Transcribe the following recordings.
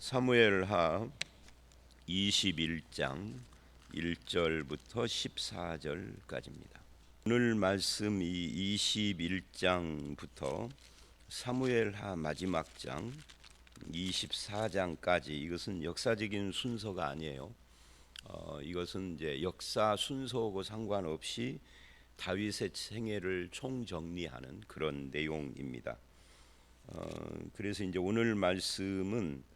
사무엘하 21장 1절부터 14절까지입니다. 오늘 말씀이 21장부터 사무엘하 마지막 장 24장까지 이것은 역사적인 순서가 아니에요. 이것은 이제 역사 순서하고 상관없이 다윗의 생애를 총정리하는 그런 내용입니다. 그래서 이제 오늘 말씀은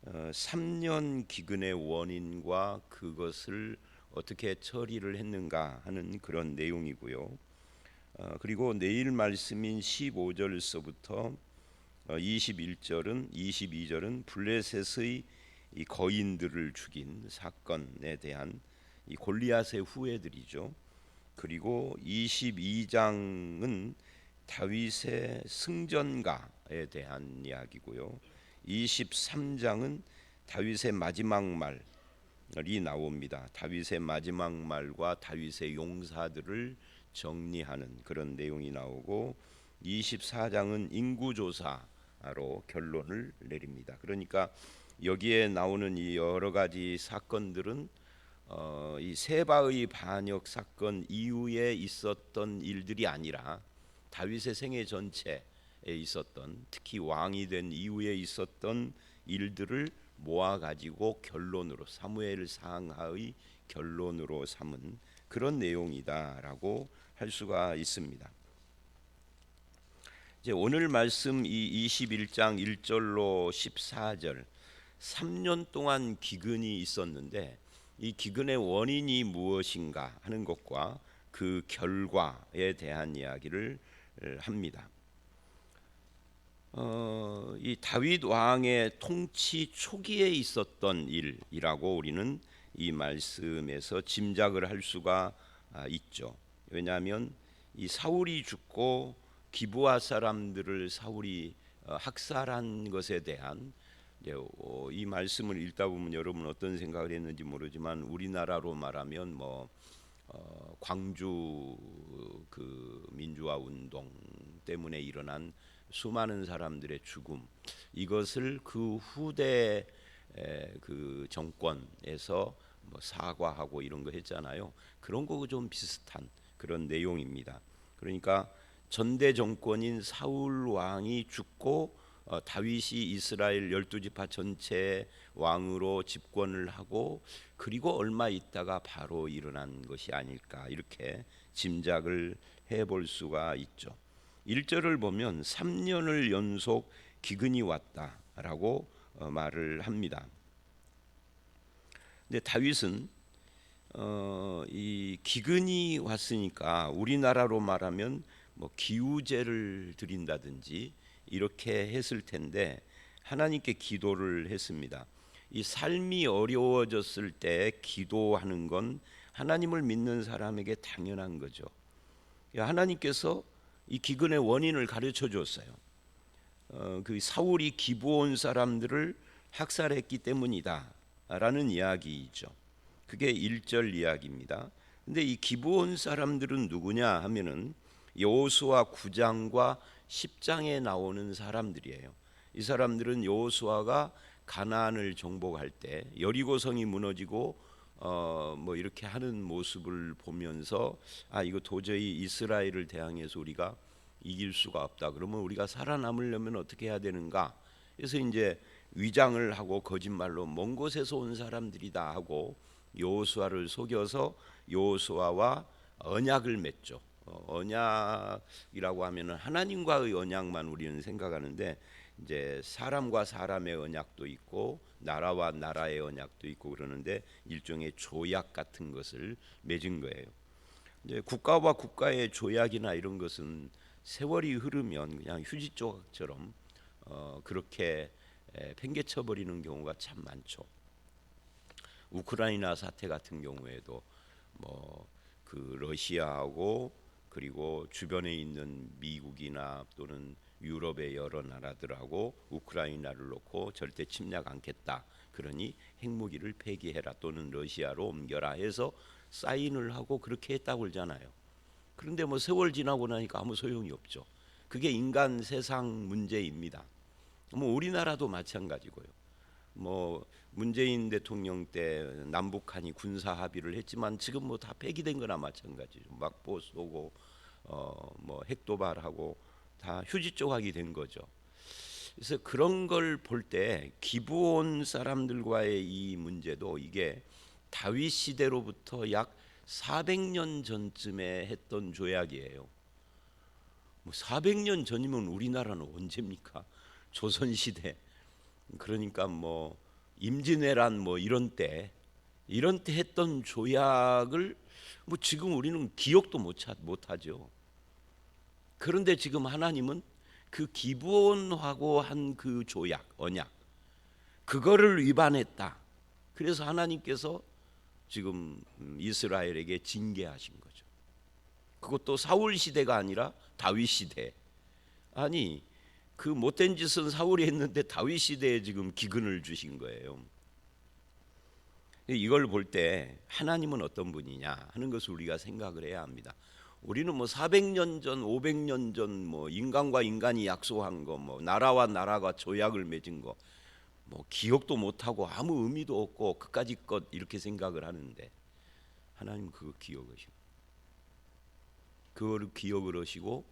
3년 기근의 원인과 그것을 어떻게 처리를 했는가 하는 그런 내용이고요. 그리고 내일 말씀인 15절서부터 22절은 블레셋의 이 거인들을 죽인 사건에 대한 이 골리앗의 후예들이죠. 그리고 22장은 다윗의 승전가에 대한 이야기고요. 23장은 다윗의 마지막 말이 나옵니다. 다윗의 마지막 말과 다윗의 용사들을 정리하는 그런 내용이 나오고 24장은 인구조사로 결론을 내립니다. 그러니까 여기에 나오는 이 여러 가지 사건들은 이 세바의 반역 사건 이후에 있었던 일들이 아니라 다윗의 생애 전체에 있었던, 특히 왕이 된 이후에 있었던 일들을 모아가지고 결론으로, 사무엘상하의 결론으로 삼은 그런 내용이다라고 할 수가 있습니다. 이제 오늘 말씀 이 21장 1절로 14절 3년 동안 기근이 있었는데 이 기근의 원인이 무엇인가 하는 것과 그 결과에 대한 이야기를 합니다. 이 다윗 왕의 통치 초기에 있었던 일이라고 우리는 이 말씀에서 짐작을 할 수가 있죠. 왜냐하면 이 사울이 죽고 기브아 사람들을 사울이 학살한 것에 대한 이 말씀을 읽다 보면 여러분 어떤 생각을 했는지 모르지만 우리나라로 말하면 광주 그 민주화 운동 때문에 일어난 수많은 사람들의 죽음, 이것을 그 후대 그 정권에서 사과하고 이런 거 했잖아요. 그런 거 좀 비슷한 그런 내용입니다. 그러니까 전대 정권인 사울 왕이 죽고 다윗이 이스라엘 12지파 전체 왕으로 집권을 하고 그리고 얼마 있다가 바로 일어난 것이 아닐까 이렇게 짐작을 해볼 수가 있죠. 1절을 보면 3년을 연속 기근이 왔다라고 말을 합니다. 근데 다윗은 이 기근이 왔으니까 우리나라로 말하면 기우제를 드린다든지 이렇게 했을 텐데 하나님께 기도를 했습니다. 이 삶이 어려워졌을 때 기도하는 건 하나님을 믿는 사람에게 당연한 거죠. 하나님께서 이 기근의 원인을 가르쳐 줬어요. 그 사울이 기브온 사람들을 학살했기 때문이다라는 이야기이죠. 그게 1절 이야기입니다. 근데 이 기브온 사람들은 누구냐 하면은 여호수아 9장과 10장에 나오는 사람들이에요. 이 사람들은 여호수아가 가나안을 정복할 때 여리고성이 무너지고 이렇게 하는 모습을 보면서 이거 도저히 이스라엘을 대항해서 우리가 이길 수가 없다. 그러면 우리가 살아남으려면 어떻게 해야 되는가? 그래서 이제 위장을 하고 거짓말로 먼 곳에서 온 사람들이다 하고 여호수아를 속여서 여호수아와 언약을 맺죠. 언약이라고 하면은 하나님과의 언약만 우리는 생각하는데 이제 사람과 사람의 언약도 있고 나라와 나라의 언약도 있고 그러는데 일종의 조약 같은 것을 맺은 거예요. 이제 국가와 국가의 조약이나 이런 것은 세월이 흐르면 그냥 휴지 조각처럼 그렇게 팽개쳐 버리는 경우가 참 많죠. 우크라이나 사태 같은 경우에도 그 러시아하고 그리고 주변에 있는 미국이나 또는 유럽의 여러 나라들하고 우크라이나를 놓고 절대 침략 않겠다. 그러니 핵무기를 폐기해라 또는 러시아로 옮겨라 해서 사인을 하고 그렇게 했다고 그러잖아요. 그런데 세월 지나고 나니까 아무 소용이 없죠. 그게 인간 세상 문제입니다. 우리나라도 마찬가지고요. 뭐 문재인 대통령 때 남북한이 군사 합의를 했지만 지금 뭐 다 폐기된 거나 마찬가지죠. 막보 쏘고 뭐 핵도발하고 다 휴지 조각이 된 거죠. 그래서 그런 걸 볼 때 기브온 사람들과의 이 문제도 이게 다윗 시대로부터 약 400년 전쯤에 했던 조약이에요. 뭐 400년 전이면 우리나라는 언제입니까? 조선 시대. 그러니까 뭐 임진왜란 뭐 이런 때 했던 조약을 뭐 지금 우리는 기억도 못하죠. 그런데 지금 하나님은 그 기브온하고 한 그 조약, 언약, 그거를 위반했다. 그래서 하나님께서 지금 이스라엘에게 징계하신 거죠. 그것도 사울 시대가 아니라 다윗 시대. 아니, 그 못된 짓은 사울이 했는데 다윗 시대에 지금 기근을 주신 거예요. 이걸 볼 때 하나님은 어떤 분이냐 하는 것을 우리가 생각을 해야 합니다. 우리는 뭐 400년 전, 500년 전 뭐 인간과 인간이 약속한 거, 뭐 나라와 나라가 조약을 맺은 거, 뭐 기억도 못하고 아무 의미도 없고 그까짓 것 이렇게 생각을 하는데 하나님은 그거 기억하시고, 그거를 기억을 하시고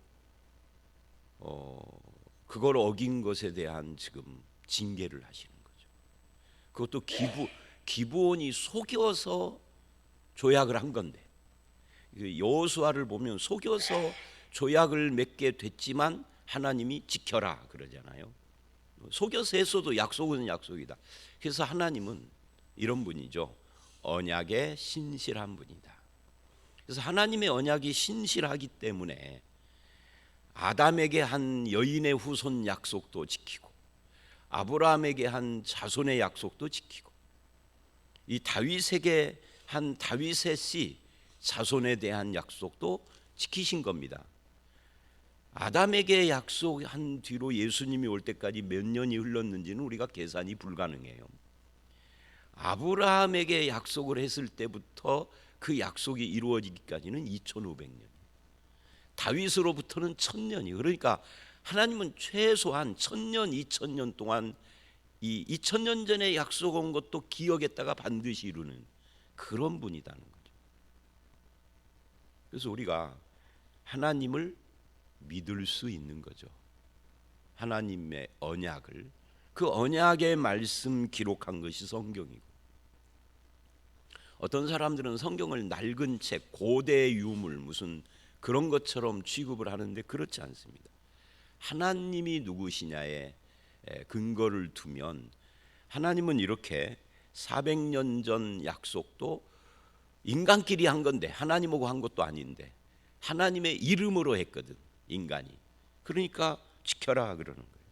그걸 어긴 것에 대한 지금 징계를 하시는 거죠. 그것도 기브온이 속여서 조약을 한 건데, 여호수아를 보면 속여서 조약을 맺게 됐지만 하나님이 지켜라 그러잖아요. 속여서 했어도 약속은 약속이다. 그래서 하나님은 이런 분이죠. 언약에 신실한 분이다. 그래서 하나님의 언약이 신실하기 때문에 아담에게 한 여인의 후손 약속도 지키고 아브라함에게 한 자손의 약속도 지키고 이 다윗에게 한 다윗의 씨 자손에 대한 약속도 지키신 겁니다. 아담에게 약속한 뒤로 예수님이 올 때까지 몇 년이 흘렀는지는 우리가 계산이 불가능해요. 아브라함에게 약속을 했을 때부터 그 약속이 이루어지기까지는 2500년, 다윗으로부터는 1000년이, 그러니까 하나님은 최소한 1000년, 2000년 동안 이 2000년 전에 약속 온 것도 기억했다가 반드시 이루는 그런 분이라는 거죠. 그래서 우리가 하나님을 믿을 수 있는 거죠. 하나님의 언약을, 그 언약의 말씀 기록한 것이 성경이고, 어떤 사람들은 성경을 낡은 책, 고대 유물 무슨 그런 것처럼 취급을 하는데 그렇지 않습니다. 하나님이 누구시냐에 근거를 두면 하나님은 이렇게 400년 전 약속도 인간끼리 한 건데, 하나님하고 한 것도 아닌데 하나님의 이름으로 했거든, 인간이. 그러니까 지켜라 그러는 거예요.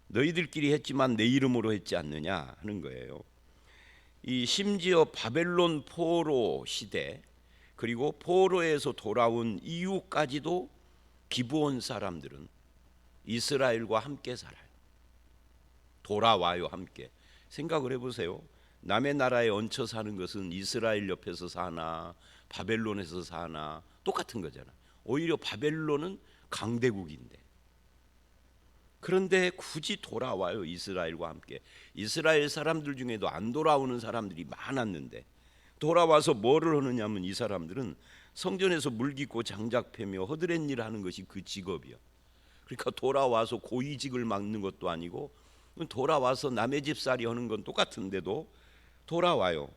너희들끼리 했지만 내 이름으로 했지 않느냐 하는 거예요. 이 심지어 바벨론 포로 시대, 그리고 포로에서 돌아온 이후까지도 기브온 사람들은 이스라엘과 함께 살아요. 돌아와요, 함께. 생각을 해보세요. 남의 나라에 얹혀 사는 것은 이스라엘 옆에서 사나 바벨론에서 사나 똑같은 거잖아. 오히려 바벨론은 강대국인데, 그런데 굳이 돌아와요, 이스라엘과 함께. 이스라엘 사람들 중에도 안 돌아오는 사람들이 많았는데 돌아와서 뭐를 하느냐면, 이 사람들은 성전에서 물 깃고 장작 패며 허드렛 일 하는 것이 그 직업이요. 그러니까 돌아와서 고위직을 맡는 것도 아니고, 돌아와서 남의 집살이 하는 건 똑같은데도 돌아와요.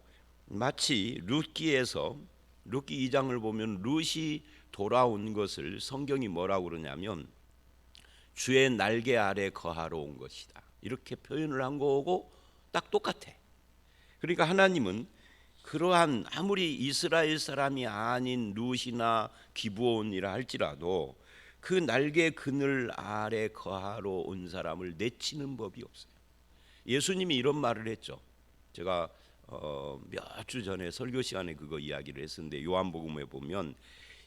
마치 룻기에서, 룻기 2장을 보면 룻이 돌아온 것을 성경이 뭐라고 그러냐면 주의 날개 아래 거하러 온 것이다, 이렇게 표현을 한 거고 딱 똑같아. 그러니까 하나님은 그러한, 아무리 이스라엘 사람이 아닌 룻이나 기브온이라 할지라도 그 날개 그늘 아래 거하러 온 사람을 내치는 법이 없어요. 예수님이 이런 말을 했죠. 제가 몇 주 전에 설교 시간에 그거 이야기를 했었는데, 요한복음에 보면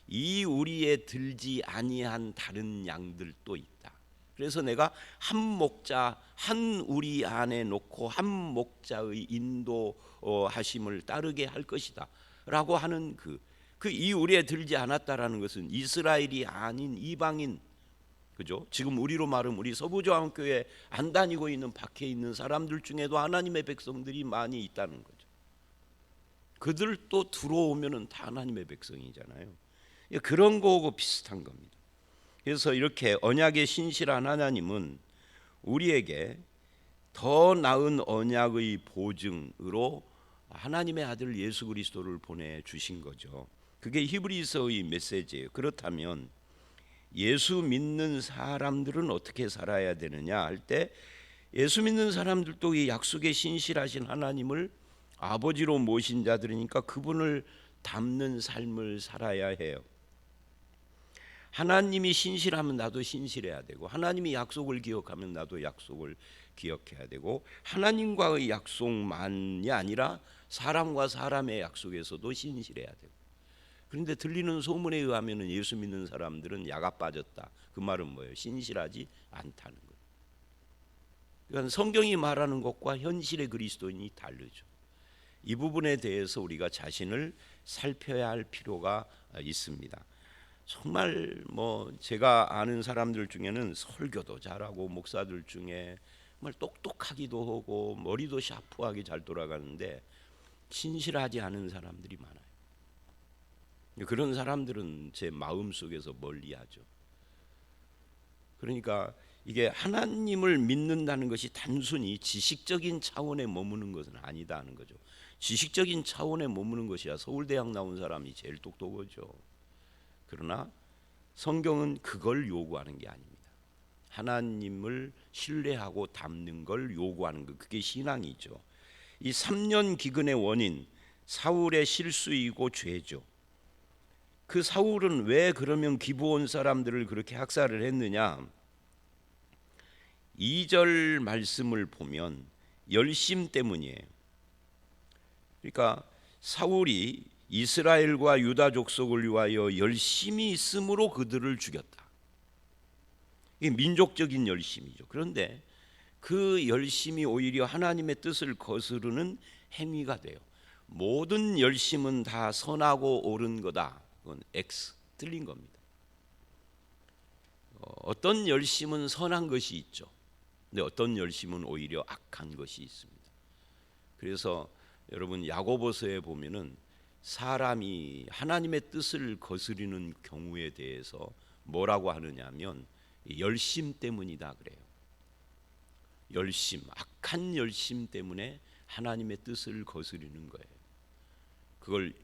이 우리에 들지 아니한 다른 양들도 있다. 그래서 내가 한 목자 한 우리 안에 놓고 한 목자의 인도하심을 따르게 할 것이다 라고 하는 그 이 우리에 들지 않았다라는 것은 이스라엘이 아닌 이방인, 그죠? 지금 우리로 말하면 우리 서부저항교회 안 다니고 있는 밖에 있는 사람들 중에도 하나님의 백성들이 많이 있다는 거죠. 그들도 들어오면은 다 하나님의 백성이잖아요. 그런 거하고 비슷한 겁니다. 그래서 이렇게 언약의 신실한 하나님은 우리에게 더 나은 언약의 보증으로 하나님의 아들 예수 그리스도를 보내주신 거죠. 그게 히브리서의 메시지예요. 그렇다면 예수 믿는 사람들은 어떻게 살아야 되느냐 할 때, 예수 믿는 사람들도 이 약속에 신실하신 하나님을 아버지로 모신 자들이니까 그분을 닮는 삶을 살아야 해요. 하나님이 신실하면 나도 신실해야 되고, 하나님이 약속을 기억하면 나도 약속을 기억해야 되고, 하나님과의 약속만이 아니라 사람과 사람의 약속에서도 신실해야 되고. 그런데 들리는 소문에 의하면 예수 믿는 사람들은 야가 빠졌다. 그 말은 뭐예요? 신실하지 않다는 거예요. 그러니까 성경이 말하는 것과 현실의 그리스도인이 다르죠. 이 부분에 대해서 우리가 자신을 살펴야 할 필요가 있습니다. 정말 제가 아는 사람들 중에는 설교도 잘하고 목사들 중에 정말 똑똑하기도 하고 머리도 샤프하게 잘 돌아가는데 신실하지 않은 사람들이 많아요. 그런 사람들은 제 마음속에서 멀리하죠. 그러니까 이게 하나님을 믿는다는 것이 단순히 지식적인 차원에 머무는 것은 아니다는 거죠. 지식적인 차원에 머무는 것이야 서울대학 나온 사람이 제일 똑똑하죠. 그러나 성경은 그걸 요구하는 게 아닙니다. 하나님을 신뢰하고 닮는 걸 요구하는 것, 그게 신앙이죠. 이 3년 기근의 원인, 사울의 실수이고 죄죠. 그 사울은 왜 그러면 기브온 사람들을 그렇게 학살을 했느냐? 2절 말씀을 보면 열심 때문이에요. 그러니까 사울이 이스라엘과 유다 족속을 위하여 열심히 있음으로 그들을 죽였다. 이게 민족적인 열심이죠. 그런데 그 열심이 오히려 하나님의 뜻을 거스르는 행위가 돼요. 모든 열심은 다 선하고 옳은 거다. 그건 X, 틀린 겁니다. 어떤 열심은 선한 것이 있죠. 근데 어떤 열심은 오히려 악한 것이 있습니다. 그래서 여러분 야고보서에 보면은 사람이 하나님의 뜻을 거스르는 경우에 대해서 뭐라고 하느냐면 열심 때문이다 그래요. 열심, 악한 열심 때문에 하나님의 뜻을 거스르는 거예요. 그걸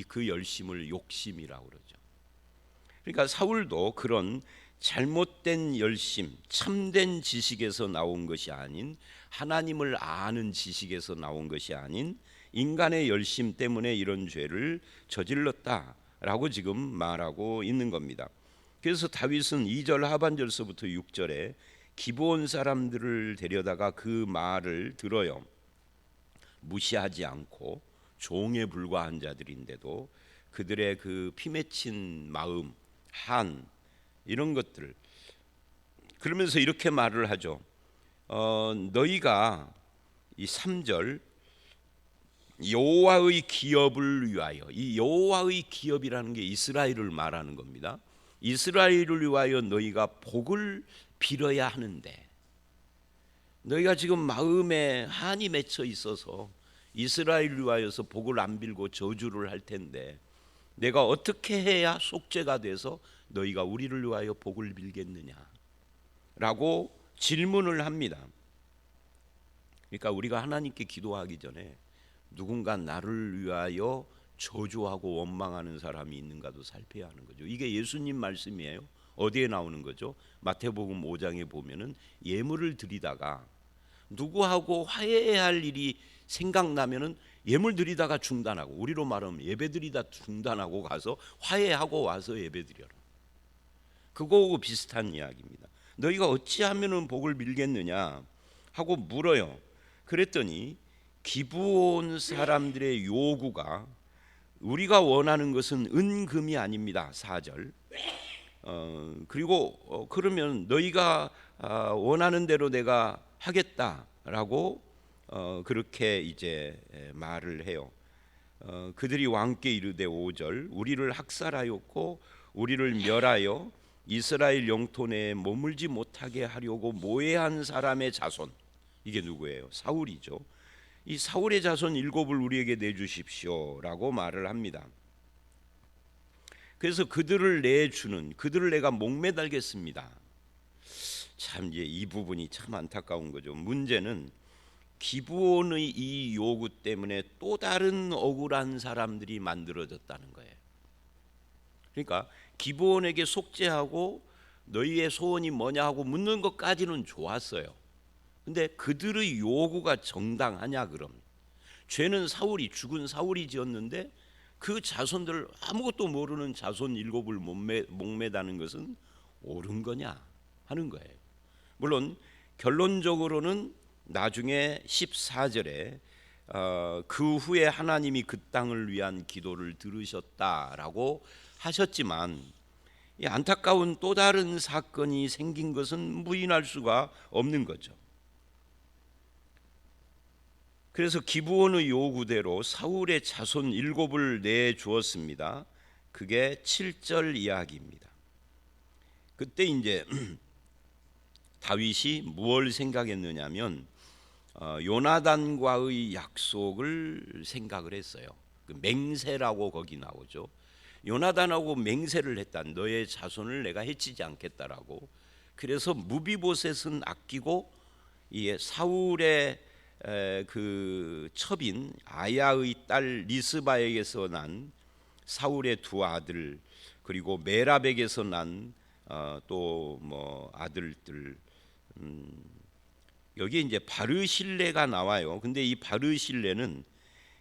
그 열심을 욕심이라고 그러죠. 그러니까 사울도 그런 잘못된 열심, 참된 지식에서 나온 것이 아닌, 하나님을 아는 지식에서 나온 것이 아닌 인간의 열심 때문에 이런 죄를 저질렀다라고 지금 말하고 있는 겁니다. 그래서 다윗은 2절 하반절서부터 6절에 기브온 사람들을 데려다가 그 말을 들어요. 무시하지 않고 종에 불과한 자들인데도 그들의 그 피맺힌 마음, 한 이런 것들, 그러면서 이렇게 말을 하죠. 너희가 이 3절 여호와의 기업을 위하여, 이 여호와의 기업이라는 게 이스라엘을 말하는 겁니다. 이스라엘을 위하여 너희가 복을 빌어야 하는데, 너희가 지금 마음에 한이 맺혀 있어서 이스라엘을 위하여서 복을 안 빌고 저주를 할 텐데 내가 어떻게 해야 속죄가 돼서 너희가 우리를 위하여 복을 빌겠느냐 라고 질문을 합니다. 그러니까 우리가 하나님께 기도하기 전에 누군가 나를 위하여 저주하고 원망하는 사람이 있는가도 살펴야 하는 거죠. 이게 예수님 말씀이에요. 어디에 나오는 거죠? 마태복음 5장에 보면은 예물을 드리다가 누구하고 화해해야 할 일이 생각나면은 예물 드리다가 중단하고, 우리로 말하면 예배 드리다 중단하고 가서 화해하고 와서 예배 드려라. 그거하고 비슷한 이야기입니다. 너희가 어찌하면은 복을 빌겠느냐 하고 물어요. 그랬더니 기브온 사람들의 요구가 우리가 원하는 것은 은금이 아닙니다. 4절. 그리고 그러면 너희가 원하는 대로 내가 하겠다라고 그렇게 이제 말을 해요. 그들이 왕께 이르되 5절 우리를 학살하였고 우리를 멸하여 이스라엘 영토 내에 머물지 못하게 하려고 모해한 사람의 자손, 이게 누구예요? 사울이죠. 이 사울의 자손 7을 우리에게 내주십시오라고 말을 합니다. 그래서 그들을 내주는, 그들을 내가 목매달겠습니다. 참 이제 이 부분이 참 안타까운 거죠. 문제는 기브온의 이 요구 때문에 또 다른 억울한 사람들이 만들어졌다는 거예요. 그러니까 기브온에게 속죄하고 너희의 소원이 뭐냐 하고 묻는 것까지는 좋았어요. 근데 그들의 요구가 정당하냐 그럼? 죄는 사울이, 죽은 사울이 지었는데 그 자손들, 아무것도 모르는 자손 7을 목매다는 것은 옳은 거냐 하는 거예요. 물론 결론적으로는 나중에 14절에 그 후에 하나님이 그 땅을 위한 기도를 들으셨다라고 하셨지만, 이 안타까운 또 다른 사건이 생긴 것은 부인할 수가 없는 거죠. 그래서 기브온의 요구대로 사울의 자손 7을 내주었습니다. 그게 7절 이야기입니다. 그때 이제 다윗이 무엇을 생각했느냐면 요나단과의 약속을 생각을 했어요. 그 맹세라고 거기 나오죠. 요나단하고 맹세를 했다. 너의 자손을 내가 해치지 않겠다라고. 그래서 무비보셋은 아끼고 이 사울의 그 첩인 아야의 딸 리스바에게서 난 사울의 2 아들, 그리고 메랍에게서 난 또 뭐 아들들, 여기 이제 바르실레가 나와요. 근데 이 바르실레는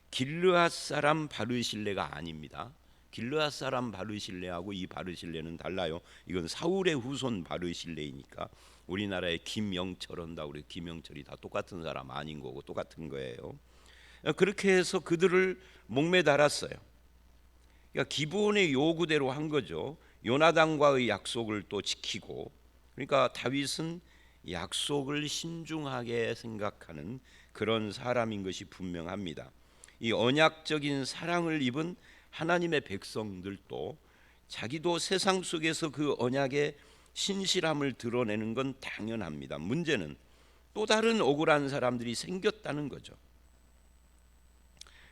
길르앗 사람 바르실레가 아닙니다. 길르앗 사람 바르실레하고 이 바르실레는 달라요. 이건 사울의 후손 바르실레이니까. 우리나라의 김영철 한다고 그래. 김영철이 다 똑같은 사람 아닌 거고 똑같은 거예요. 그렇게 해서 그들을 목매 달았어요. 그러니까 기브온의 요구대로 한 거죠. 요나단과의 약속을 또 지키고. 그러니까 다윗은 약속을 신중하게 생각하는 그런 사람인 것이 분명합니다. 이 언약적인 사랑을 입은 하나님의 백성들도 자기도 세상 속에서 그 언약의 신실함을 드러내는 건 당연합니다. 문제는 또 다른 억울한 사람들이 생겼다는 거죠.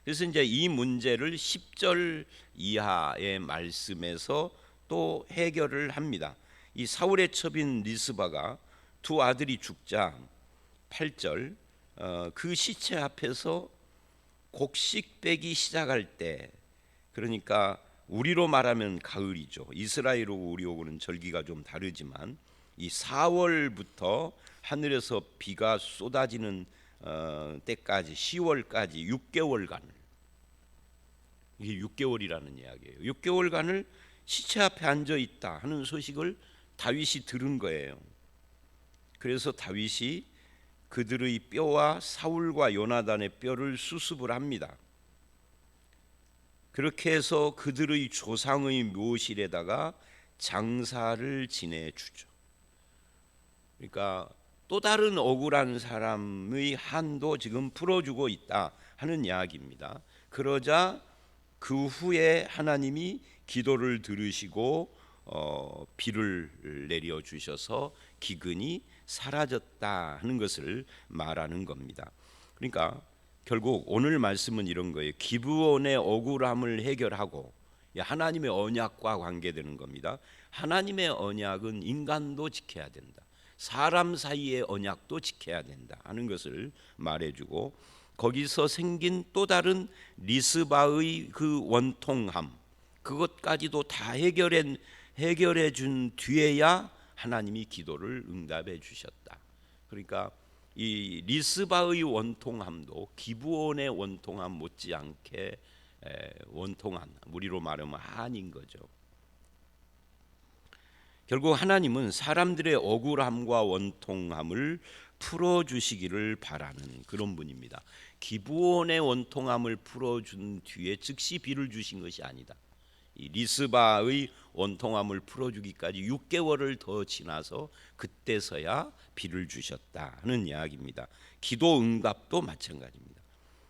그래서 이제 이 문제를 10절 이하의 말씀에서 또 해결을 합니다. 이 사울의 첩인 리스바가 2 아들이 죽자 8절 그 시체 앞에서 곡식 빼기 시작할 때, 그러니까 우리로 말하면 가을이죠. 이스라엘하고 우리하고는 절기가 좀 다르지만 이 4월부터 하늘에서 비가 쏟아지는 때까지 10월까지 6개월간을, 이게 6개월이라는 이야기예요. 6개월간을 시체 앞에 앉아 있다 하는 소식을 다윗이 들은 거예요. 그래서 다윗이 그들의 뼈와 사울과 요나단의 뼈를 수습을 합니다. 그렇게 해서 그들의 조상의 묘실에다가 장사를 지내주죠. 그러니까 또 다른 억울한 사람의 한도 지금 풀어주고 있다 하는 이야기입니다. 그러자 그 후에 하나님이 기도를 들으시고 비를 내려주셔서 기근이 사라졌다 하는 것을 말하는 겁니다. 그러니까 결국 오늘 말씀은 이런 거예요. 기브온의 억울함을 해결하고 하나님의 언약과 관계되는 겁니다. 하나님의 언약은 인간도 지켜야 된다. 사람 사이의 언약도 지켜야 된다 하는 것을 말해주고, 거기서 생긴 또 다른 리스바의 그 원통함, 그것까지도 다 해결해 준 뒤에야 하나님이 기도를 응답해 주셨다. 그러니까 이 리스바의 원통함도 기브온의 원통함 못지않게 원통한, 우리로 말하면 한인 거죠. 결국 하나님은 사람들의 억울함과 원통함을 풀어주시기를 바라는 그런 분입니다. 기브온의 원통함을 풀어준 뒤에 즉시 비를 주신 것이 아니다. 이 리스바의 원통함을 풀어주기까지 6개월을 더 지나서 그때서야 비를 주셨다 하는 이야기입니다. 기도 응답도 마찬가지입니다.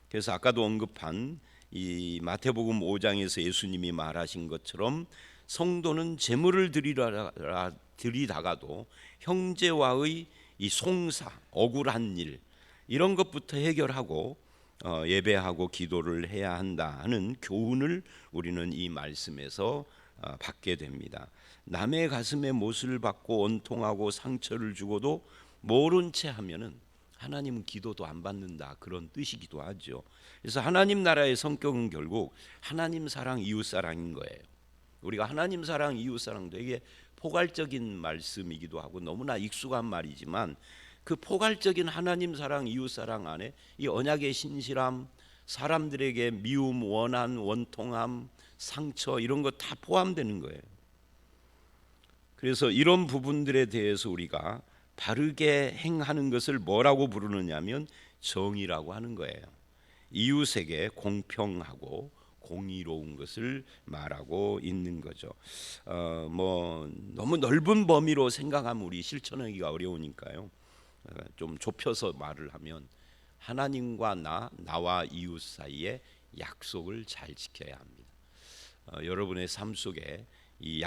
그래서 아까도 언급한 이 마태복음 5장에서 예수님이 말하신 것처럼 성도는 제물을 드리다가도 형제와의 이 송사, 억울한 일 이런 것부터 해결하고 예배하고 기도를 해야 한다 하는 교훈을 우리는 이 말씀에서 받게 됩니다. 남의 가슴에 못을 박고 원통하고 상처를 주고도 모른 채 하면은 하나님은 기도도 안 받는다, 그런 뜻이기도 하죠. 그래서 하나님 나라의 성격은 결국 하나님 사랑, 이웃 사랑인 거예요. 우리가 하나님 사랑, 이웃 사랑 되게 포괄적인 말씀이기도 하고 너무나 익숙한 말이지만 그 포괄적인 하나님 사랑, 이웃 사랑 안에 이 언약의 신실함, 사람들에게 미움, 원한, 원통함, 상처 이런 거 다 포함되는 거예요. 그래서 이런 부분들에 대해서 우리가 바르게 행하는 것을 뭐라고 부르느냐면 정의라고 하는 거예요. 이웃에게 공평하고 공의로운 것을 말하고 있는 거죠. 뭐 너무 넓은 범위로 생각하면 우리 실천하기가 어려우니까요. 좀 좁혀서 말을 하면 하나님과 나와 이웃 사이에 약속을 잘 지켜야 합니다. 여러분의 삶 속에 이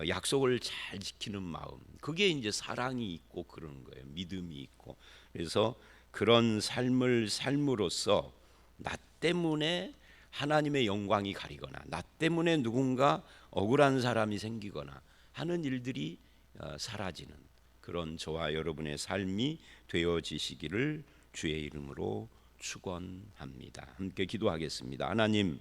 약속을 잘 지키는 마음, 그게 이제 사랑이 있고 그러는 거예요. 믿음이 있고. 그래서 그런 삶을 삶으로써 나 때문에 하나님의 영광이 가리거나 나 때문에 누군가 억울한 사람이 생기거나 하는 일들이 사라지는 그런 저와 여러분의 삶이 되어지시기를 주의 이름으로 축원합니다. 함께 기도하겠습니다. 하나님,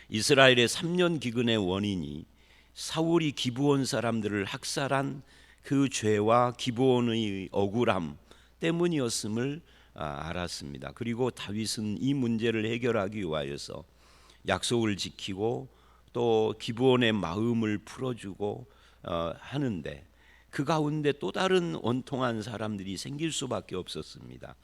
이스라엘의 3년 기근의 원인이 사울이 기브온 사람들을 학살한 그 죄와 기브온의 억울함 때문이었음을 알았습니다. 그리고 다윗은 이 문제를 해결하기 위하여서 약속을 지키고 또 기브온의 마음을 풀어주고 하는데 그 가운데 또 다른 원통한 사람들이 생길 수밖에 없었습니다.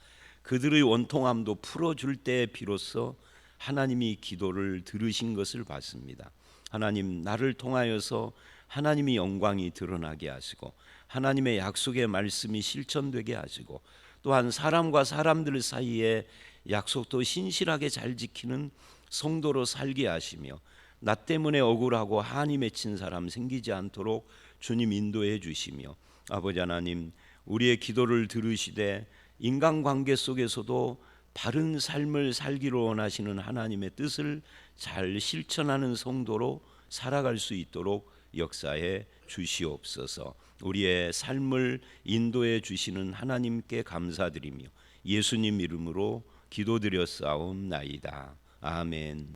그들의 원통함도 풀어줄 때 비로소 하나님이 기도를 들으신 것을 봤습니다. 하나님, 나를 통하여서 하나님의 영광이 드러나게 하시고 하나님의 약속의 말씀이 실천되게 하시고 또한 사람과 사람들 사이에 약속도 신실하게 잘 지키는 성도로 살게 하시며 나 때문에 억울하고 한이 맺힌 사람 생기지 않도록 주님 인도해 주시며 아버지 하나님, 우리의 기도를 들으시되 인간관계 속에서도 바른 삶을 살기로 원하시는 하나님의 뜻을 잘 실천하는 성도로 살아갈 수 있도록 역사해 주시옵소서. 우리의 삶을 인도해 주시는 하나님께 감사드리며 예수님 이름으로 기도드렸사옵나이다. 아멘.